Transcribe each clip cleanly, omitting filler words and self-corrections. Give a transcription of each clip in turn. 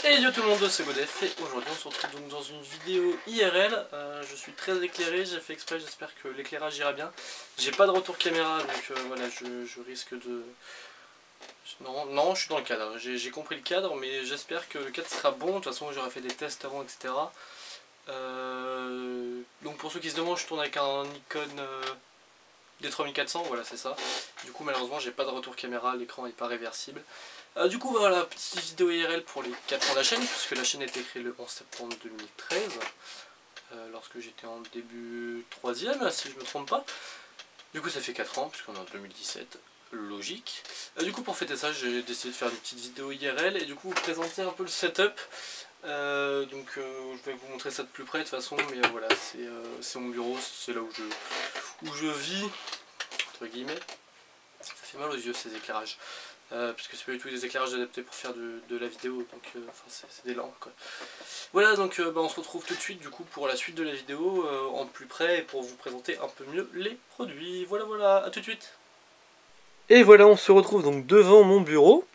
Hey yo tout le monde, c'est Godef et aujourd'hui on se retrouve donc dans une vidéo IRL. Je suis très éclairé, j'ai fait exprès, j'espère que l'éclairage ira bien. J'ai pas de retour caméra donc voilà, je risque de... Non, je suis dans le cadre, j'ai compris le cadre mais j'espère que le cadre sera bon. De toute façon j'aurais fait des tests avant, etc. Donc pour ceux qui se demandent, je tourne avec un Nikon D3400, voilà c'est ça. Du coup malheureusement j'ai pas de retour caméra, l'écran est pas réversible. Du coup voilà, petite vidéo IRL pour les 4 ans de la chaîne, puisque la chaîne a été créée le 11 septembre 2013, lorsque j'étais en début 3ème, si je me trompe pas. Du coup ça fait 4 ans, puisqu'on est en 2017, logique. Du coup pour fêter ça, j'ai décidé de faire une petite vidéo IRL, et du coup vous présenter un peu le setup. Je vais vous montrer ça de plus près de toute façon, mais voilà, c'est mon bureau, c'est là où je vis, entre guillemets. Ça fait mal aux yeux ces éclairages. Puisque c'est pas du tout des éclairages adaptés pour faire de la vidéo, donc c'est des lampes quoi. Voilà, donc on se retrouve tout de suite du coup pour la suite de la vidéo en plus près et pour vous présenter un peu mieux les produits. Voilà, à tout de suite. Et voilà, on se retrouve donc devant mon bureau.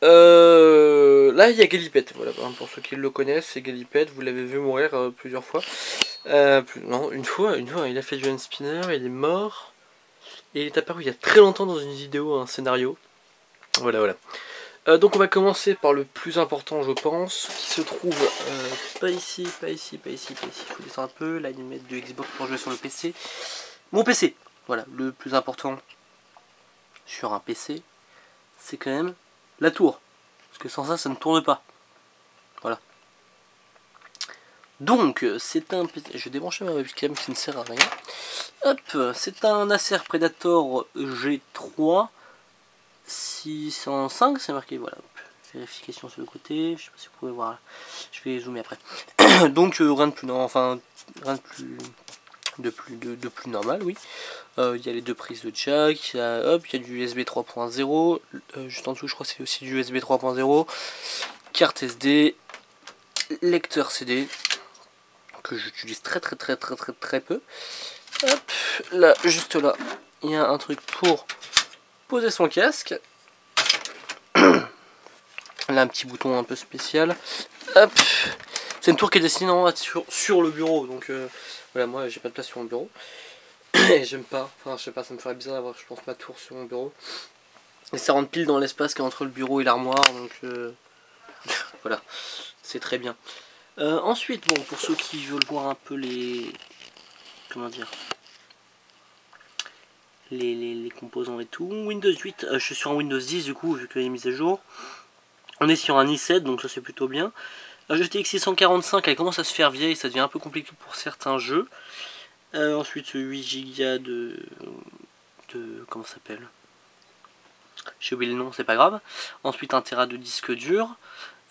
Là il y a Galipette, voilà, pour ceux qui le connaissent, c'est Galipette, vous l'avez vu mourir plusieurs fois. Non, une fois, il a fait du hand spinner, il est mort. Et il est apparu il y a très longtemps dans une vidéo, un scénario. Voilà. Donc on va commencer par le plus important je pense, qui se trouve pas ici, il faut descendre un peu, là il met de Xbox pour jouer sur le PC. Mon PC, voilà, le plus important sur un PC, c'est quand même la tour. Parce que sans ça, ça ne tourne pas. Voilà. Donc, c'est un PC, je vais débrancher ma webcam qui ne sert à rien. Hop, c'est un Acer Predator G3 605, c'est marqué, voilà. Vérification sur le côté, je sais pas si vous pouvez voir, je vais zoomer après. Donc rien de plus, enfin rien de plus normal, oui. Il y a les deux prises de jack, il y a du USB 3.0, juste en dessous je crois que c'est aussi du USB 3.0, carte SD, lecteur CD, que j'utilise très peu. Hop, là, juste là, il y a un truc pour poser son casque. Là un petit bouton un peu spécial. Hop. C'est une tour qui est destinée sur le bureau. Donc voilà, moi j'ai pas de place sur mon bureau. Et j'aime pas. Enfin je sais pas, ça me ferait bizarre d'avoir je pense ma tour sur mon bureau. Et ça rentre pile dans l'espace qui est entre le bureau et l'armoire. Donc voilà, c'est très bien. Ensuite, bon, pour ceux qui veulent voir un peu les... Comment dire, les composants et tout. Windows 8, je suis sur un Windows 10 du coup, vu qu'il y a les mises à jour. On est sur un i7, donc ça c'est plutôt bien. La GTX 645, elle commence à se faire vieille, ça devient un peu compliqué pour certains jeux. Ensuite 8 Go de comment ça s'appelle, j'ai oublié le nom, c'est pas grave. Ensuite 1 Tera de disque dur.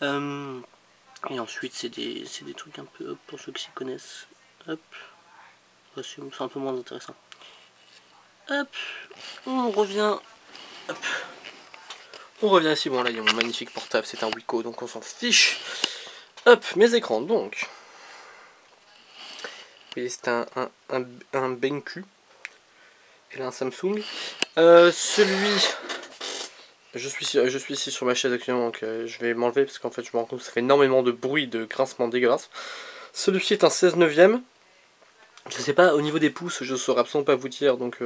Et ensuite c'est des trucs un peu, hop, pour ceux qui s'y connaissent. Hop. C'est un peu moins intéressant. Hop. On revient. Hop. On revient ici, bon là il y a mon magnifique portable, c'est un Wiko donc on s'en fiche. Hop, mes écrans donc. Oui, c'est un BenQ. Et là un Samsung. Je suis ici sur ma chaise actuellement, donc je vais m'enlever parce qu'en fait je me rends compte que ça fait énormément de bruit, de grincement dégueulasse. Celui-ci est un 16 neuvième. Je sais pas, au niveau des pouces, je saurais absolument pas vous dire, donc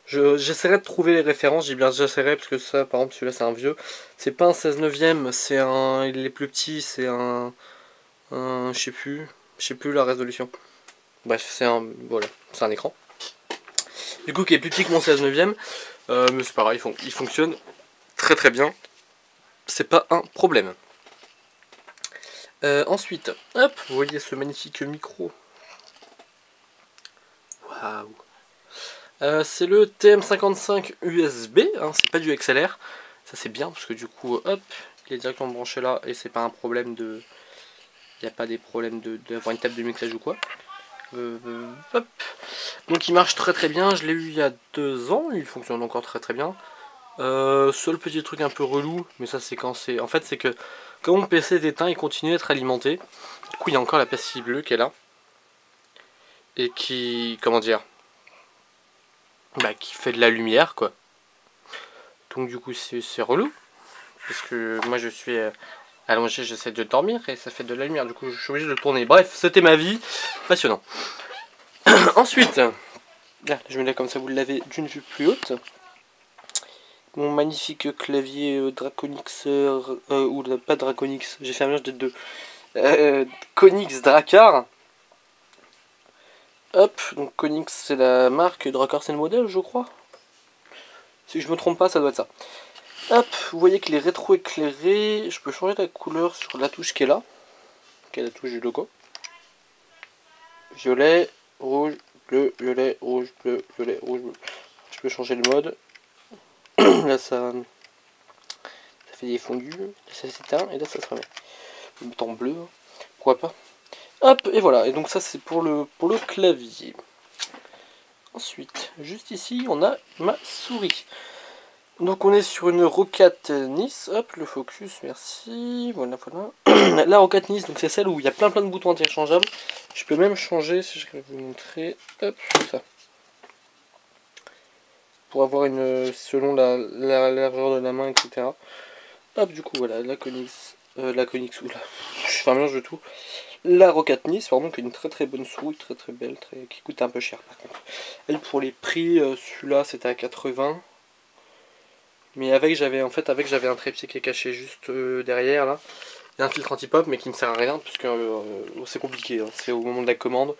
j'essaierai de trouver les références, j'ai bien j'essaierai, parce que ça, par exemple, celui-là c'est un vieux. C'est pas un 16 neuvième, c'est un... il est plus petit, c'est je sais plus la résolution. Bref, c'est un... voilà, c'est un écran. Du coup, qui est plus petit que mon 16 neuvième, mais c'est pareil, il fonctionne très bien. C'est pas un problème. Ensuite, hop, vous voyez ce magnifique micro. Waouh. C'est le TM55 USB, hein, c'est pas du XLR. Ça c'est bien parce que du coup, hop, il est directement branché là et c'est pas un problème de... Il n'y a pas des problèmes d'avoir une table de mixage ou quoi. Hop. Donc il marche très bien, je l'ai eu il y a 2 ans, il fonctionne encore très bien. Seul petit truc un peu relou, mais ça c'est quand c'est... En fait c'est que quand mon PC est éteint, il continue d'être alimenté. Du coup il y a encore la pastille bleue qui est là. Et qui... comment dire, qui fait de la lumière quoi. Donc du coup c'est relou. Parce que moi je suis allongé, j'essaie de dormir et ça fait de la lumière, du coup je suis obligé de le tourner. Bref, c'était ma vie, passionnant. Ensuite, là, je mets là comme ça vous l'avez d'une vue plus haute. Mon magnifique clavier Draconix, ou pas Draconix, j'ai fait un mélange des deux. Konix Drakkar. Hop, donc Konix c'est la marque, Drakkar c'est le modèle je crois. Si je me trompe pas, ça doit être ça. Hop, vous voyez que les rétro-éclairés, je peux changer la couleur sur la touche qui est là. Qui est la touche du logo. Violet, rouge, bleu, violet, rouge, bleu, violet, rouge, bleu. Je peux changer le mode. Là ça fait des fondus, là ça s'éteint et là ça se remet. Le bouton bleu, hein. Pourquoi pas. Hop, et voilà, et donc ça c'est pour le clavier. Ensuite, juste ici, on a ma souris. Donc on est sur une Roccat Nice, hop, le focus, merci, voilà, voilà. La Roccat Nice, donc c'est celle où il y a plein de boutons interchangeables. Je peux même changer, si je vais vous montrer, hop, ça. Pour avoir une, selon la largeur de la main, etc. Hop, du coup, voilà, la Konix, ou là, je fais un mélange de tout. La Roccat Nice, pardon, qui est une très bonne souris, très belle, qui coûte un peu cher par contre. Elle, pour les prix, celui-là c'était à 80. Mais avec j'avais un trépied qui est caché juste derrière là. Il y a un filtre anti-pop mais qui ne sert à rien puisque c'est compliqué, hein. C'est au moment de la commande.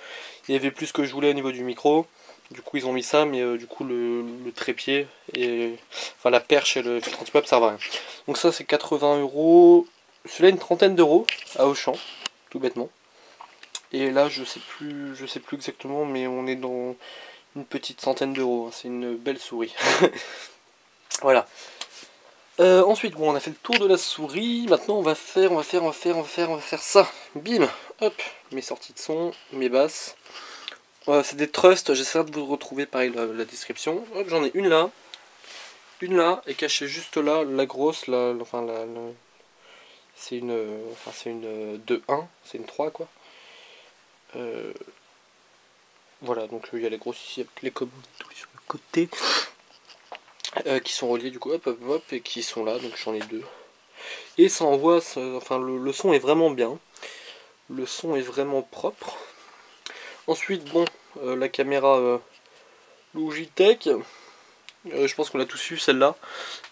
Il y avait plus que je voulais au niveau du micro. Du coup ils ont mis ça, mais du coup le trépied et enfin la perche et le filtre anti-pop servent à rien. Donc ça c'est 80 €. Celui-là une trentaine d'euros à Auchan, tout bêtement. Et là je sais plus exactement, mais on est dans une petite centaine d'euros. C'est une belle souris. Voilà. Ensuite, bon, on a fait le tour de la souris. Maintenant, on va faire ça. Bim, hop, mes sorties de son, mes basses. C'est des trusts. J'essaierai de vous retrouver pareil la description. Hop, j'en ai une là, et cachée juste là, la grosse, c'est une 2-1, c'est une 3 quoi. Voilà, donc il y a les grosses ici avec les commandes sur le côté. Qui sont reliés du coup, hop, et qui sont là, donc j'en ai deux. Et ça envoie, enfin le son est vraiment bien. Le son est vraiment propre. Ensuite, bon, la caméra Logitech. Je pense qu'on a tous eu celle-là.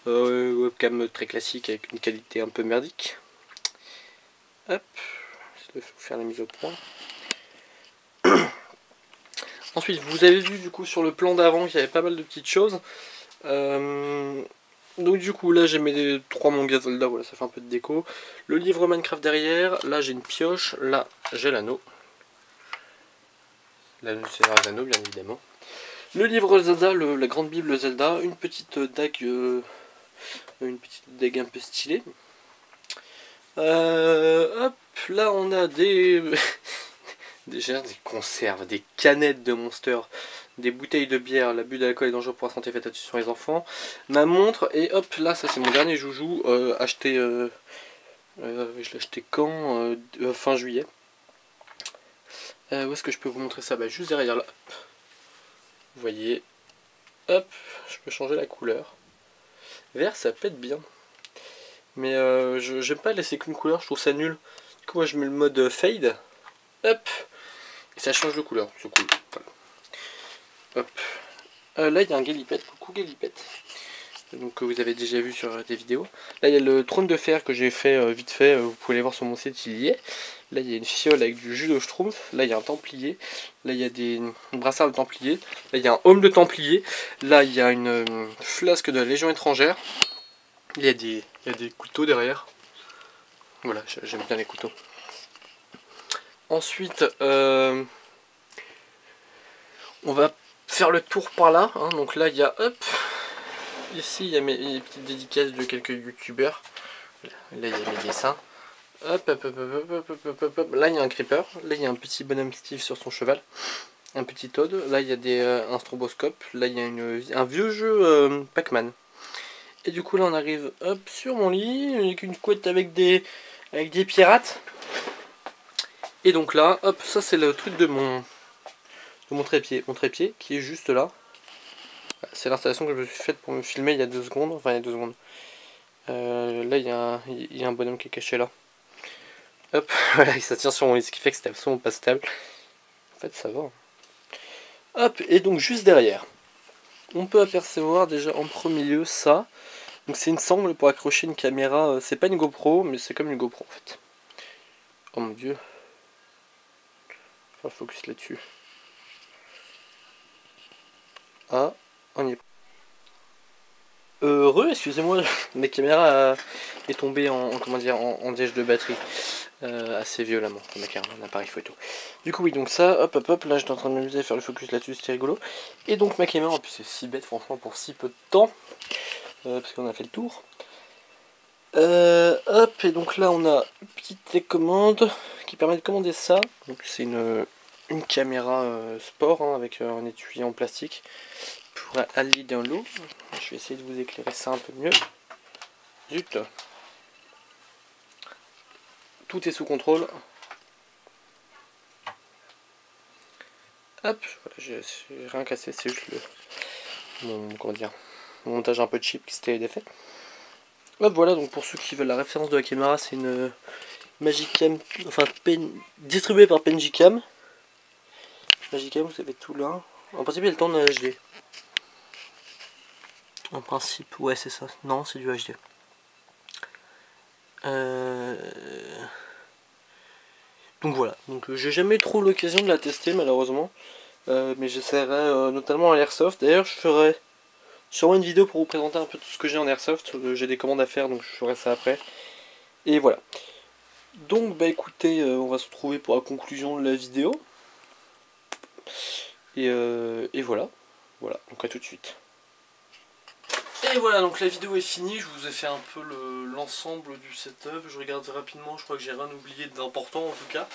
Webcam très classique avec une qualité un peu merdique. Hop, je vais faire la mise au point. Ensuite, vous avez vu du coup sur le plan d'avant qu'il y avait pas mal de petites choses. Donc du coup là j'ai mes 3 mangas Zelda, voilà, ça fait un peu de déco. Le livre Minecraft derrière, là j'ai une pioche, là j'ai l'anneau. L'anneau c'est un anneau bien évidemment. Le livre Zelda, la grande bible Zelda, une petite dague un peu stylée. Hop, là on a des déjà des conserves, des canettes de Monster, des bouteilles de bière. L'abus d'alcool est dangereux pour la santé, faites attention sur les enfants. Ma montre, et hop, là ça c'est mon dernier joujou, acheté, je l'ai acheté quand fin juillet. Où est-ce que je peux vous montrer ça? Bah, juste derrière là. Vous voyez, hop, je peux changer la couleur. Vert ça pète bien. Mais j'aime pas laisser qu'une couleur, je trouve ça nul. Du coup moi je mets le mode fade. Hop, et ça change de couleur, c'est cool. Voilà. Hop. Là il y a un Galipette, coucou Galipette. Donc que vous avez déjà vu sur des vidéos. Là il y a le trône de fer que j'ai fait vite fait, vous pouvez aller voir sur mon site, il y est. Là il y a une fiole avec du jus de schtroumpf, là il y a un templier, là il y a des brassards de templier, là il y a un homme de templier, là il y a une flasque de la Légion étrangère, il y a des couteaux derrière. Voilà, j'aime bien les couteaux. Ensuite, on va faire le tour par là, hein. Donc là il y a, hop, ici il y a mes petites dédicaces de quelques youtubeurs. Là il y a mes dessins. Hop, là il y a un creeper, là il y a un petit bonhomme Steve sur son cheval, un petit Toad, là il y a un stroboscope, là il y a un vieux jeu Pac-Man. Et du coup là on arrive, hop, sur mon lit, avec une couette avec des pirates. Et donc là, hop, ça c'est le truc de mon trépied. Mon trépied qui est juste là. C'est l'installation que je me suis faite pour me filmer il y a 2 secondes. Enfin il y a 2 secondes. Là il y a un bonhomme qui est caché là. Hop, voilà, ça tient sur mon lit, ce qui fait que c'était absolument pas stable. En fait, ça va. Hop, et donc juste derrière, on peut apercevoir déjà en premier lieu ça. Donc c'est une sangle pour accrocher une caméra. C'est pas une GoPro, mais c'est comme une GoPro en fait. Oh mon dieu. Faire le focus là-dessus. Ah, on y est. Heureux, excusez-moi, ma caméra est tombée comment dire, en diège de batterie assez violemment, comme un appareil photo. Du coup oui, donc ça, hop hop hop, là j'étais en train de m'amuser à faire le focus là-dessus, c'était rigolo. Et donc ma caméra, en plus c'est si bête franchement pour si peu de temps, parce qu'on a fait le tour. Hop, et donc là on a une petite télécommande qui permet de commander ça. Donc c'est une caméra sport hein, avec un étui en plastique pour aller dans l'eau. Je vais essayer de vous éclairer ça un peu mieux. Zut. Tout est sous contrôle. Hop, voilà, j'ai rien cassé, c'est juste mon montage un peu cheap qui s'était défait. Hop, voilà, donc pour ceux qui veulent la référence de la caméra, c'est une Magicam, enfin distribuée par Pengicam. Magicam, vous avez tout là. En principe, il y a le temps de HD. En principe, ouais, c'est ça. Non, c'est du HD. Donc voilà, donc j'ai jamais trop l'occasion de la tester malheureusement. Mais j'essaierai notamment à l'airsoft. D'ailleurs, je ferai sûrement une vidéo pour vous présenter un peu tout ce que j'ai en airsoft. J'ai des commandes à faire, donc je ferai ça après. Et voilà. Donc bah écoutez, on va se retrouver pour la conclusion de la vidéo. Et voilà. Voilà, donc à tout de suite. Et voilà, donc la vidéo est finie, je vous ai fait un peu l'ensemble du setup, je regarde rapidement, je crois que j'ai rien oublié d'important en tout cas.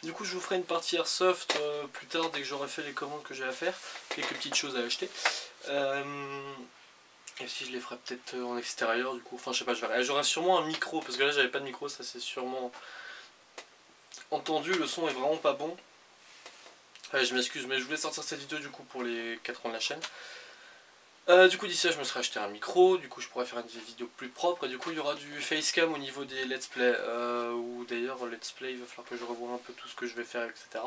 Du coup je vous ferai une partie airsoft plus tard dès que j'aurai fait les commandes que j'ai à faire, quelques petites choses à acheter. Et si je les ferai peut-être en extérieur du coup, enfin je sais pas, je verrai. J'aurai sûrement un micro, parce que là j'avais pas de micro, ça c'est sûrement entendu, le son est vraiment pas bon. Je m'excuse, mais je voulais sortir cette vidéo du coup pour les 4 ans de la chaîne. Du coup d'ici là je me serais acheté un micro, du coup je pourrais faire une vidéo plus propre et du coup il y aura du facecam au niveau des let's play ou d'ailleurs let's play il va falloir que je revoie un peu tout ce que je vais faire etc.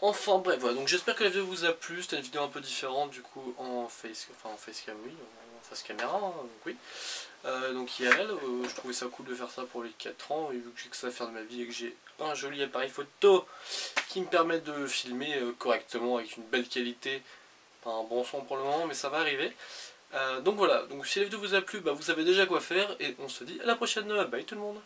Enfin bref voilà, donc j'espère que la vidéo vous a plu, c'était une vidéo un peu différente du coup en facecam oui, en face caméra hein, donc oui. Donc IRL, je trouvais ça cool de faire ça pour les 4 ans et vu que j'ai que ça à faire de ma vie et que j'ai un joli appareil photo qui me permet de filmer correctement avec une belle qualité. Pas un bon son pour le moment, mais ça va arriver. Donc voilà, donc si la vidéo vous a plu, bah, vous savez déjà quoi faire, et on se dit à la prochaine, bye tout le monde.